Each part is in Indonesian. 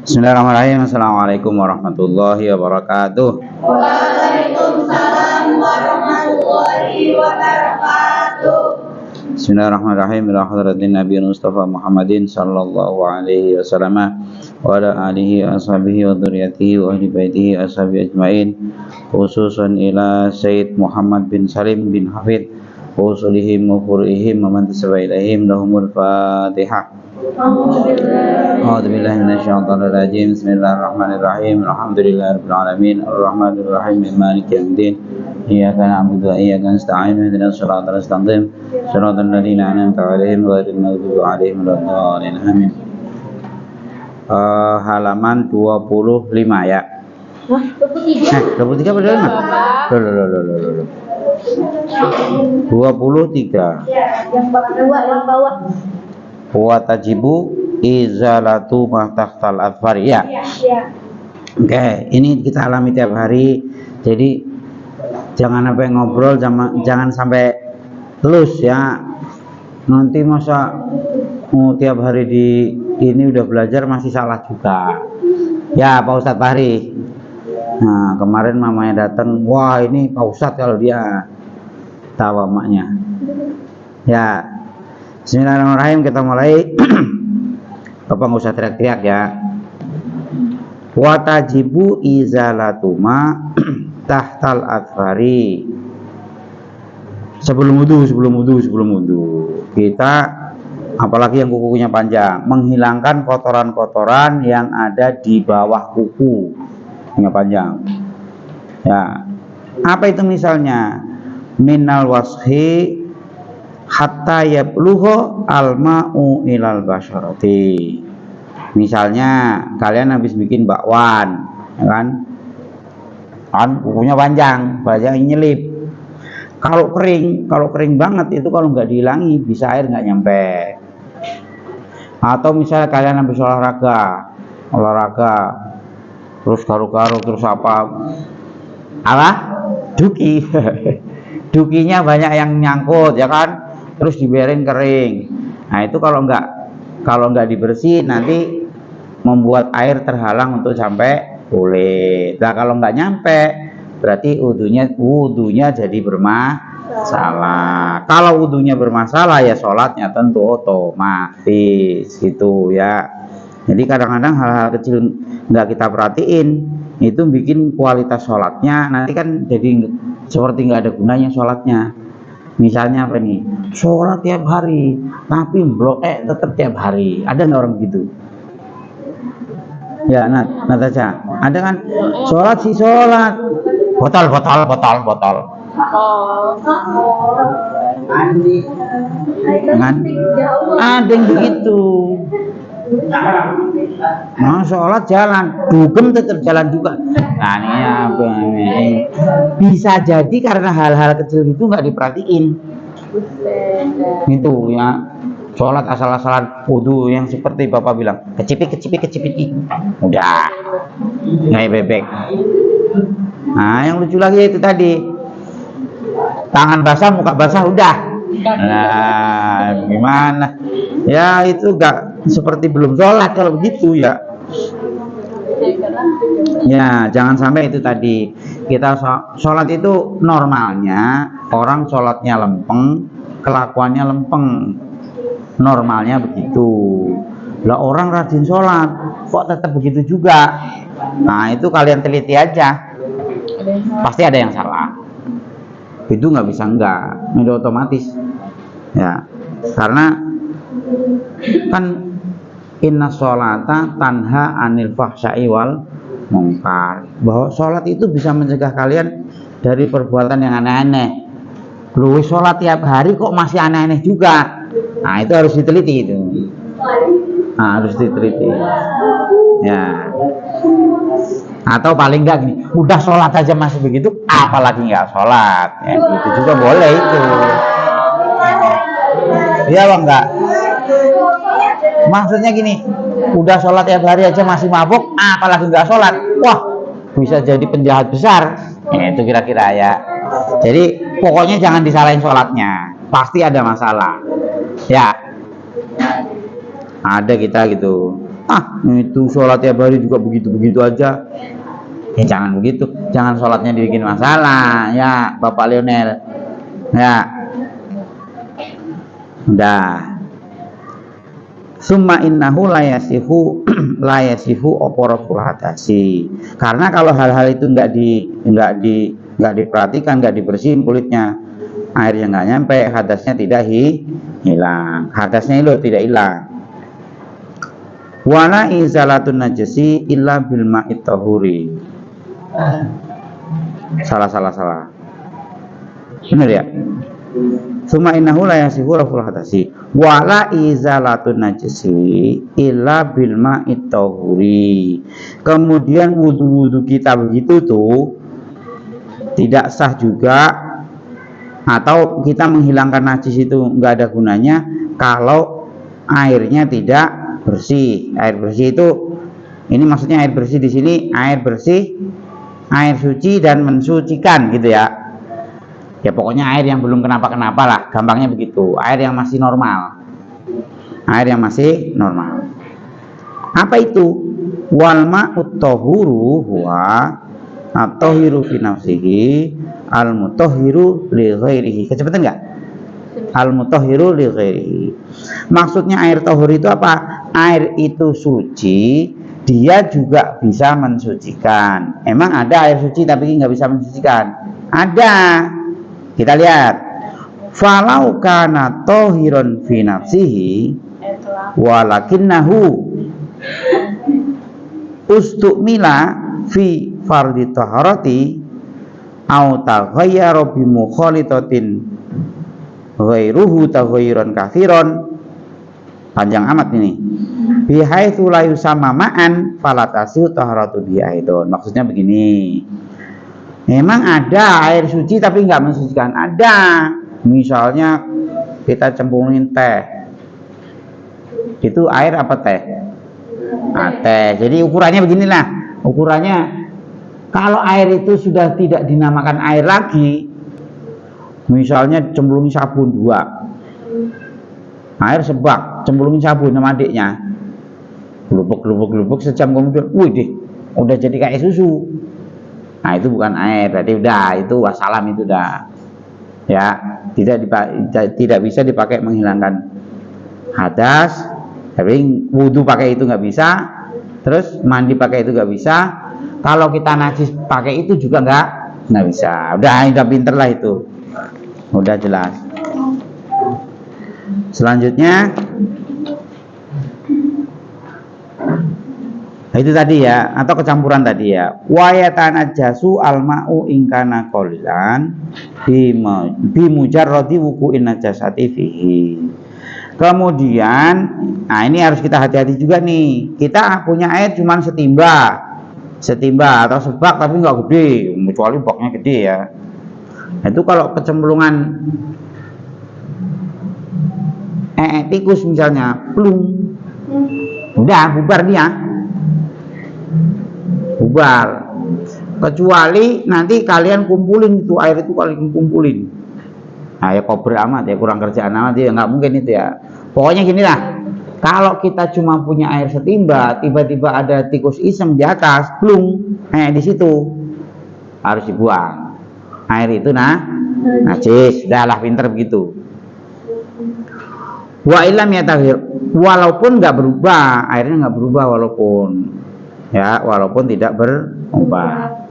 Bismillahirrahmanirrahim. Assalamualaikum warahmatullahi wabarakatuh. Waalaikumsalam warahmatullahi wabarakatuh. Bismillahirrahmanirrahim. Ila hadratin Nabi Mustafa Muhammadin sallallahu alaihi wasallam wa ala alihi ashabihi wa dzurriyyatihi wa ahli baitihi ashabi ajmain. Khususan ila Sayyid Muhammad bin Salim bin Hafid wa usulihim wa furihim wa man tasaba ilaihim lahumul Fatihah. A'udzubillahi minasyaitonir rajim. Bismillahirrahmanirrahim. Alhamdulillahirabbil alamin arrahmanir rahim maliki yaumiddin. Iyyaka na'budu wa iyyaka nasta'in ihdinas siratal mustaqim siratal ladzina an'amta 'alaihim ghairil maghdubi 'alaihim waladdallin. Amin. Halaman 25 ya. Wah, 23. 23 padahal mah. Loh. 23. Ya, yang bawah. Wa tajibu izalatu ma tahtal adfari ya. Ya. Oke, ini kita alami tiap hari. Jadi jangan sampai ngobrol, jangan sampai telus ya. Nanti masa tiap hari di ini udah belajar masih salah juga. Ya, Pak Ustadz Fahri. Nah, kemarin mamanya datang, wah ini Pak Ustadz kalau dia tawa maknya. Ya. Bismillahirrahmanirrahim, kita mulai. Bapak nggak usah teriak-teriak ya. Wa tajibu izalatuma tahtal adfari. Sebelum wudu kita, apalagi yang kukunya panjang, menghilangkan kotoran-kotoran yang ada di bawah kuku yang panjang. Ya, apa itu misalnya? Minal washi hatta yabluho alma'u ilal basyarati. Misalnya kalian habis bikin bakwan, ya kan kukunya panjang nyelip. Kalau kering banget itu kalau nggak dihilangi bisa air nggak nyampe. Atau misalnya kalian habis olahraga terus garu-garu terus apa duki dukinya banyak yang nyangkut ya kan, terus dibiarin kering. Nah itu kalau nggak dibersihin nanti membuat air terhalang untuk sampai kulit. Nah kalau nggak nyampe berarti wudunya jadi bermasalah. Kalau wudunya bermasalah ya sholatnya tentu otomatis gitu ya. Jadi kadang-kadang hal-hal kecil nggak kita perhatiin itu bikin kualitas sholatnya nanti kan jadi seperti nggak ada gunanya sholatnya. Misalnya apa nih, sholat tiap hari tapi blok tetap tiap hari. Ada nggak orang gitu? Ya, Natasha, ada kan? Sholat botol. Kan? Ada yang begitu. Nah, sholat jalan, dugem tetap jalan juga. Nah, ini apa ini? Bisa jadi karena hal-hal kecil itu nggak diperhatiin. Itu ya, sholat asal-asalan wudu yang seperti Bapak bilang, kecipit. Udah, nggak bebek. Nah, yang lucu lagi itu tadi, tangan basah, muka basah, udah. Nah, gimana? Ya itu nggak seperti belum sholat kalau begitu ya. Ya jangan sampai itu tadi kita sholat itu normalnya orang sholatnya lempeng, kelakuannya lempeng, normalnya begitu. Lah orang rajin sholat kok tetap begitu juga. Nah itu kalian teliti aja, pasti ada yang salah. Itu nggak bisa itu otomatis ya, karena kan inna sholata tanha anil fahsya'i wal munkar, bahwa sholat itu bisa mencegah kalian dari perbuatan yang aneh-aneh. Lu sholat tiap hari kok masih aneh-aneh juga, nah itu harus diteliti itu. Ya, atau paling enggak gini, udah sholat aja masih begitu apalagi nggak sholat ya, itu juga boleh itu. Iya bang, enggak? Maksudnya gini, udah sholat tiap hari aja masih mabuk, apalagi nggak sholat, wah bisa jadi penjahat besar. Ya, itu kira-kira ya. Jadi pokoknya jangan disalahin sholatnya, pasti ada masalah. Ya. Ada kita gitu. Itu sholat tiap hari juga begitu-begitu aja. Ya jangan begitu. Jangan sholatnya dibikin masalah ya Bapak Lionel. Ya. Udah. Summa innahu layasihu oporoful hadasi. Karena kalau hal-hal itu nggak diperhatikan, nggak dibersihin kulitnya, airnya nggak nyampe, hadasnya tidak hilang. Hadasnya itu tidak hilang. Wala izalatun najasi illa bil ma'it tahuri. Salah. Benar ya? Suma innahu la yasihu raful hadasi wala izalatun najasi illa bil ma'it tahuri. Kemudian wudu kita begitu tuh tidak sah juga, atau kita menghilangkan najis itu enggak ada gunanya kalau airnya tidak bersih. Air bersih itu, ini maksudnya air bersih di sini air bersih, air suci dan mensucikan gitu ya. Ya pokoknya air yang belum kenapa-kenapa lah, gampangnya begitu. Air yang masih normal. Air yang masih normal. Apa itu? Wal ma'ut tahuru huwa at-tahiru fi nafsihi al-mutahhiru li ghairihi. Kecepatan enggak? Al-mutahhiru li ghairihi. Maksudnya air tahur itu apa? Air itu suci, dia juga bisa mensucikan. Emang ada air suci tapi nggak bisa mensucikan? Ada. Kita lihat. Falau kana tahiron fi nafsihi walakinnahu ustukmila fi fardhi taharati au taghayyara bi mukhalitatin ghairuhu taghayyuran katsiran. Panjang amat ini. Bihaitsu la yusamma ma'an falatasiu taharatu bi'aidon. Maksudnya begini. Memang ada air suci tapi nggak mensucikan. Ada. Misalnya kita cemplungin teh. Itu air apa teh? Teh. Jadi ukurannya beginilah. Ukurannya kalau air itu sudah tidak dinamakan air lagi, misalnya cemplungin sabun 2, air sebak, cemplungin sabun sama adiknya, gelubuk sejam kemudian, wih deh, udah jadi kayak susu. Nah itu bukan air, berarti udah itu wassalam, itu udah ya, tidak bisa dipakai menghilangkan hadas. Tapi wudhu pakai itu nggak bisa, terus mandi pakai itu nggak bisa. Kalau kita najis pakai itu juga nggak bisa. Udah pinter lah itu, udah jelas. Selanjutnya itu tadi ya, atau kecampuran tadi ya. Wa yatanajasu alma'u ingkana qalilan bi mujarradi wuqu'in najasati fihi. Kemudian, nah ini harus kita hati-hati juga nih. Kita punya air cuma setimba atau sebak tapi nggak gede, kecuali baknya gede ya. Itu kalau kecemplungan tikus misalnya, plung, udah bubar dia, bubar. Kecuali nanti kalian kumpulin itu air itu, kalian kumpulin. Nah ya kober amat ya, kurang kerjaan amat ya, nggak mungkin itu ya. Pokoknya gini lah, kalau kita cuma punya air setimba, tiba-tiba ada tikus iseng di atas, plung, di situ harus dibuang. Air itu najis, udahlah pinter begitu. Wa ilam yatahhir, walaupun nggak berubah, airnya nggak berubah walaupun tidak berubah.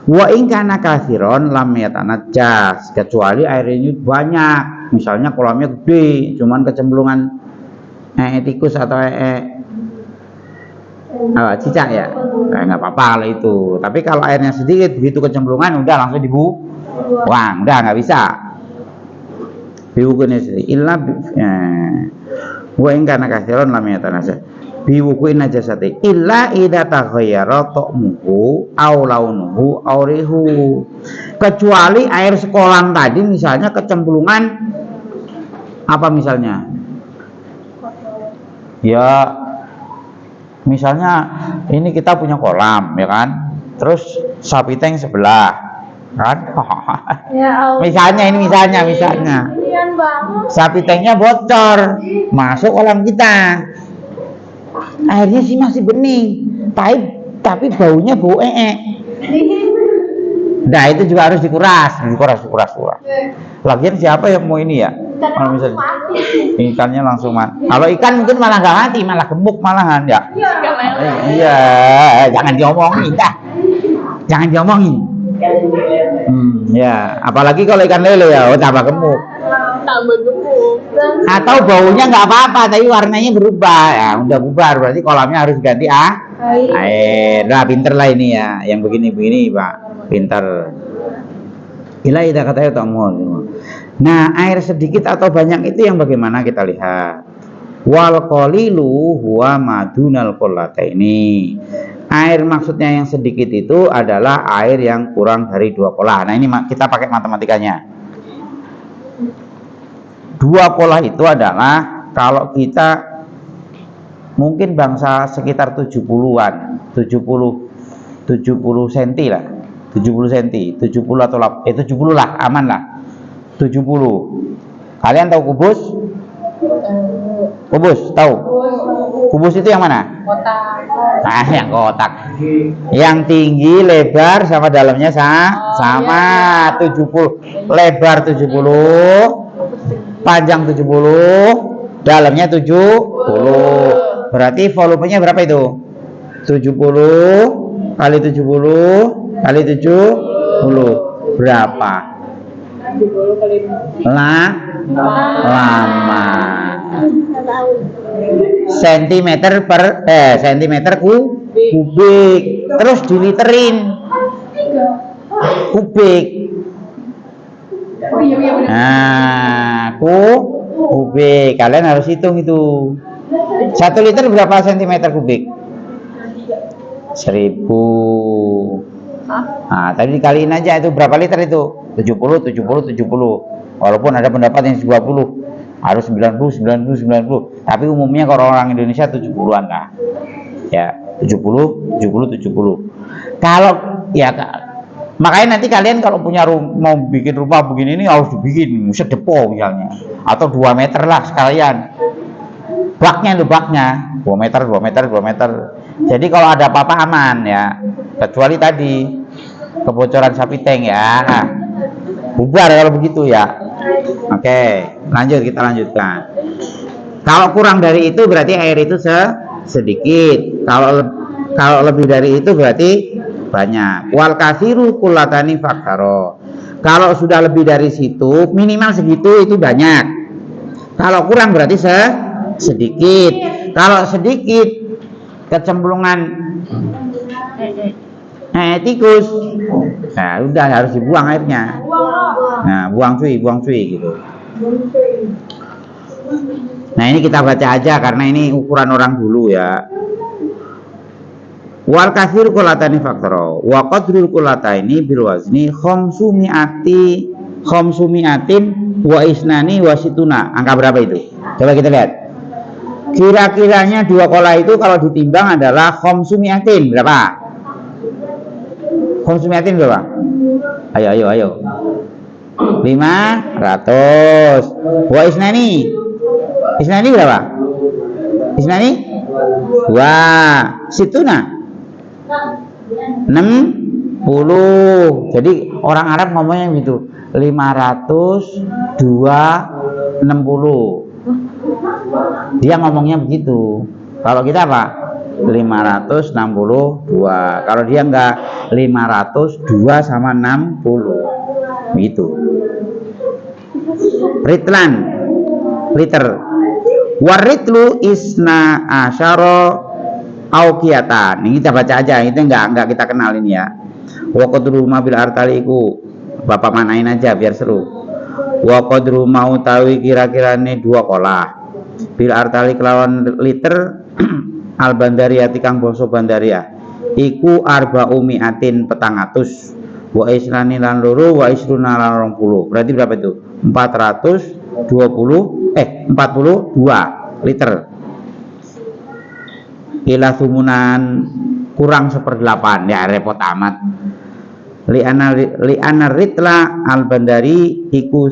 Wa in kana katsiron lam yatanajjas, kecuali airnya banyak. Misalnya kolamnya gede, cuman kecemplungan tikus atau cicak ya, nggak apa-apa kalau itu. Tapi kalau airnya sedikit, begitu kecemplungan udah langsung dibuang, udah nggak bisa. Biwukuin illa wa in kana katsiron lam yatanajjas. Biwukuin najasati illa idza taghayyara ta'muhu aw launuhu aw rihu. Kecuali air sekolah tadi misalnya kecemplungan apa misalnya? Ya misalnya ini kita punya kolam ya kan, terus sapi tank sebelah kan. Misalnya Kasihan banget. sapi tanknya bocor masuk kolam kita. airnya sih masih bening, tapi baunya bau Nah itu juga harus dikuras. Lagian siapa yang mau ini ya? Kalau misalnya ikannya langsung mati. Kalau ikan mungkin malah nggak mati, malah gemuk malahan ya. Iya, jangan diomongin dah. Jangan diomongin. Ya, apalagi kalau ikan lele ya, tambah gemuk. Atau baunya nggak apa-apa, tapi warnanya berubah. Ya, udah bubar, berarti kolamnya harus ganti air. Nah, pinter lah ini ya, yang begini-begini Pak, pinter. Gila ida katanya tamu. Nah, air sedikit atau banyak itu yang bagaimana kita lihat. Wal qalilu huwa madunal qollataini. Air maksudnya yang sedikit itu adalah air yang kurang dari 2 qolah. Nah, ini kita pakai matematikanya. 2 qolah itu adalah kalau kita mungkin bangsa sekitar 70-an, 70 cm lah. 70 cm, 70 atau 70 lah, aman lah. 70. Kalian tahu kubus? Kubus, tahu? Kubus itu yang mana? Kotak. Nah, yang kotak. Yang tinggi, lebar sama dalamnya sama 70. Lebar 70, panjang 70, dalamnya 70. Berarti volumenya berapa itu? 70 kali 70 kali 70 berapa? 70 kali lama sentimeter kubik, terus diliterin kubik. Nah, kubik kalian harus hitung itu. 1 liter berapa sentimeter kubik? 1000. Nah, tadi dikaliin aja itu berapa liter itu? 70. Walaupun ada pendapat yang 20, harus 90. Tapi umumnya kalau orang Indonesia 70-an lah. Ya, 70. Kalau ya makanya nanti kalian kalau punya mau bikin rumah begini ini harus dibikin sedepo misalnya, atau 2 meter lah sekalian. Baknya 2 meter. Jadi kalau ada apa-apa aman ya. Kecuali tadi kebocoran sapi tank ya. Bubar kalau begitu ya. Oke, kita lanjutkan. Kalau kurang dari itu berarti air itu sedikit. Kalau lebih dari itu berarti banyak. Wal katsiru kullatani faktaro. Kalau sudah lebih dari situ, minimal segitu itu banyak. Kalau kurang berarti sedikit. Kalau sedikit kecemplungan tikus, nah udah harus dibuang airnya. Nah, buang cuy gitu. Nah, ini kita baca aja karena ini ukuran orang dulu ya. Wal katsir qulatani faktoro wa qadrul qulataini bil wazni khamsumiatin wa isnani wa situna. Angka berapa itu? Coba kita lihat. Kira-kiranya 2 qolah itu kalau ditimbang adalah khamsumiatin berapa? Khamsumiatin berapa? Ayo. 500. Wa isnani berapa? Isnani 2. Situna 60. Jadi orang Arab ngomongnya gitu. 500 2 60. Dia ngomongnya begitu. Kalau kita apa? 562. Kalau dia enggak, 502 sama 60. Begitu. Liter. Waritlu isna asyara auqiyatan. Ini kita baca aja, itu enggak kita kenalin ya. Wa qadru mabil artaliku. Bapak manain aja biar seru. Wa qadru mau tawi kira-kirane 2 qolah. Bil artali kelawan liter al bandariyati kang basa bandaria iku arba'umiatin 400 wa isnani lan loro wa isruna lan 20. Berarti berapa itu? 42 liter. Ila sumunan kurang 1/8 ya, repot amat. Li'ana ritla al bandari iku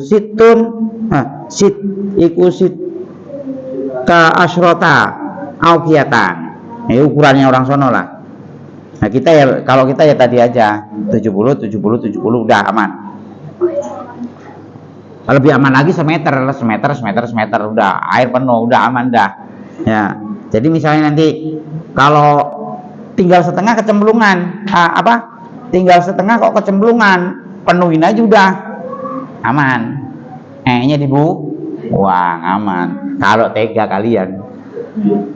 ka asrota auqiyatan. Ini ukurannya orang sono lah. Nah kita ya, kalau kita ya tadi aja 70 udah aman. Lebih aman lagi semeter udah air penuh udah aman dah. Ya. Jadi misalnya nanti kalau tinggal setengah kecemplungan, tinggal setengah kok kecemplungan, penuhin aja udah aman. Nya dibuang aman. Kalau tega kalian.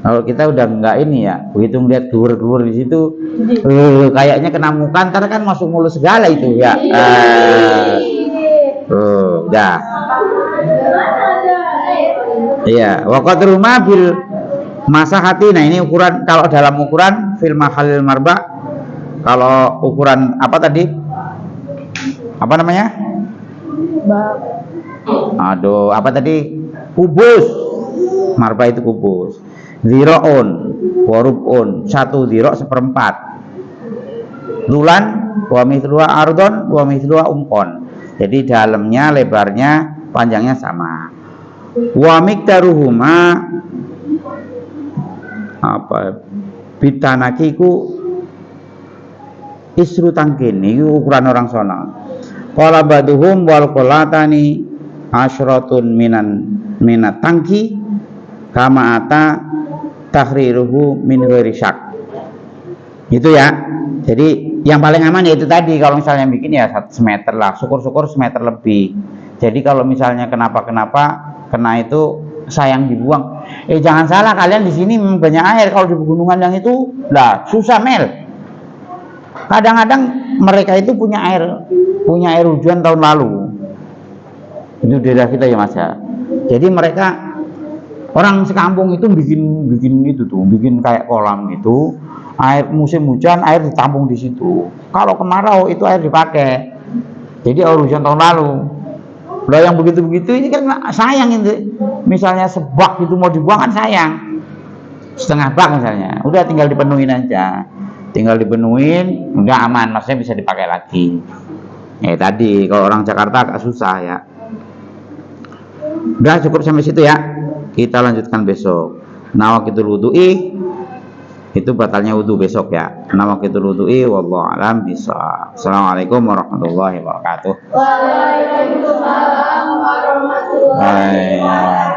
Kalau kita udah enggak ini ya, begitu melihat gelur-gelur di situ, kayaknya kena muka, ntar kan masuk mulut segala itu ya. Udah. Iya, waqat rumah bil masahati. Nah ini ukuran, kalau dalam ukuran fil mahalil marba, kalau ukuran apa tadi? Apa namanya? Aduh, apa tadi? Kubus. Marba itu kubus. Dhiro'un warub'un, 1 dhiro' 1/4. Lulan wa mithluha ardon wa mithluha umqon. Jadi dalamnya, lebarnya, panjangnya sama. Wa miqdaruhuma bitanakiku isru tangkin. Ini ukuran orang sono. Qala baduhum wal qolatani asyratun minat tangki kama ata tahriruhu min ghairi syak. Itu ya. Jadi yang paling aman ya itu tadi, kalau misalnya bikin ya 1 meter lah, syukur-syukur 1 meter lebih. Jadi kalau misalnya kena itu sayang dibuang. Jangan salah, kalian di sini banyak air, kalau di pegunungan yang itu lah susah mel. Kadang-kadang mereka itu punya air hujan tahun lalu. Itu daerah kita ya Mas ya. Jadi mereka orang sekampung itu bikin itu tuh, bikin kayak kolam gitu. Air musim hujan, air ditampung di situ. Kalau kemarau itu air dipakai. Jadi air hujan tahun lalu. Lah yang begitu-begitu ini kan sayang itu. Misalnya sebak itu mau dibuang kan sayang. Setengah bak misalnya. Udah tinggal dipenuhin aja. Tinggal dipenuhin, udah aman, maksudnya bisa dipakai lagi. Tadi kalau orang Jakarta agak susah ya. Udah cukup sampai situ ya. Kita lanjutkan besok. Nawaqitul wudu'i itu batalnya wudu besok ya. Nawaqitul wudu'i wallahu a'lam bishawab. Assalamualaikum warahmatullahi wabarakatuh. Waalaikumsalam warahmatullahi wabarakatuh.